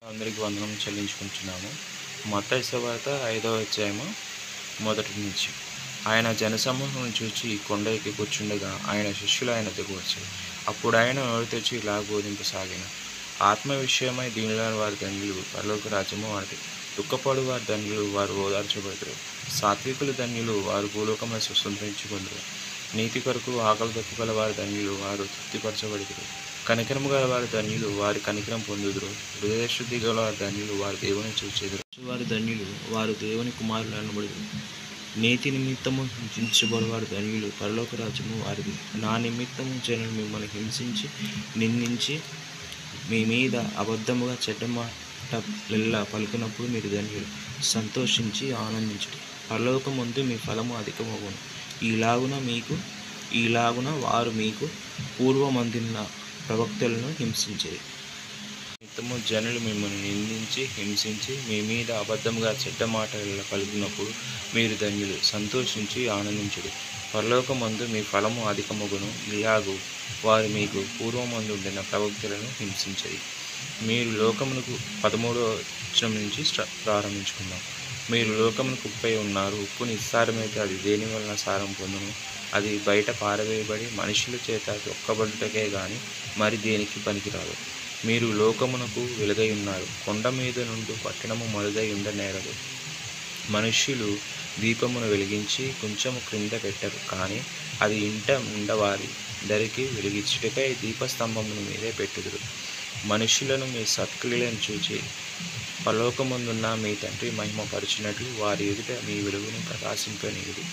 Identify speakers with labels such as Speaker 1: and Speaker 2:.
Speaker 1: అందరికి వందనం చెల్లించుకుంటున్నాము. మత్తయి సువార్త 5వ అధ్యాయము మొదటి నుంచి. ఆయన జనసమూహమును చూచి కొండ ఎక్కి కూర్చుండగా ఆయన శిష్యులు ఆయన దగ్గరకు వచ్చారు. అప్పుడు ఆయన నోరు తెరిచి ఇలా బోధింపసాగాను. ఆత్మ విషయమై దీనులైన వారి ధన్యులు, పరలోక రాజ్యము వారిది. దుఃఖపడు వారి ధన్యులు, వారు ఓదార్చబడుదురు. సాత్వికులు ధన్యులు, వారు భూలోకమును స్వతంత్రించుకొందురు. నీతి కొరకు ఆకలి దప్పుగల వారి ధన్యులు, వారు తృప్తిపరచబడుదురు. కనికరము గల వారి ధన్యులు, వారి కనికరం పొందుదురు. హృదయశుద్ధి గల వారి ధన్యులు, వారు దేవుని చూచెదరు. వారి ధన్యులు, వారు దేవుని కుమారులు అనబడుదురు. నీతి నిమిత్తము హింసించబడు వారి ధన్యులు, పరలోక రాజ్యము వారిది. నా నిమిత్తము జనులు మిమ్మల్ని హింసించి నిందించి మీ మీద అబద్ధముగా చెడ్డ మాటలెల్లా పలుకున్నప్పుడు మీరు ధన్యులు. సంతోషించి ఆనందించుడి, పరలోకమందు మీ ఫలము అధికమగును. ఈలాగున వారు మీకు పూర్వమందున్న ప్రవక్తలను హింసించేది. నిమిత్తము జనులు మిమ్మల్ని నిందించి హింసించి మీ మీద అబద్ధముగా చెడ్డ మాటలు పలికినప్పుడు మీరు ధన్యులు. సంతోషించి ఆనందించుడి, పరలోకమందు మీ ఫలము అధికమగును. ఇలాగూ వారు మీకు పూర్వమందుండిన ప్రవక్తలను హింసించేది. మీరు లోకమునకు 13వ వచనం నుంచి ప్రారంభించుకుందాం. మీరు లోకమునకు ఉప్పై ఉన్నారు. ఉప్పు నిస్సారమైతే అది దేని వలన సారం పొందును? అది బయట పారవేయబడి మనుషుల చేత తొక్కబడుటకే గాని మరి దేనికి పనికిరాదు. మీరు లోకమునకు వెలుగై ఉన్నారు. కొండ మీద నుండి పట్టణము మరుగై ఉండనేరదు. మనుష్యులు దీపమును వెలిగించి కొంచెము క్రింద పెట్టరు, కానీ అది ఇంట ఉండవారి దరికి వెలిగించుటకై దీపస్తంభమును మీదే పెట్టుదురు. మనుష్యులను మీ సత్క్రియలను చూచి పరలోకమందున్న మీ తండ్రి మహిమపరచినట్లు వారి ఎదుట మీ వెలుగును ప్రకాశింపనీయుడి.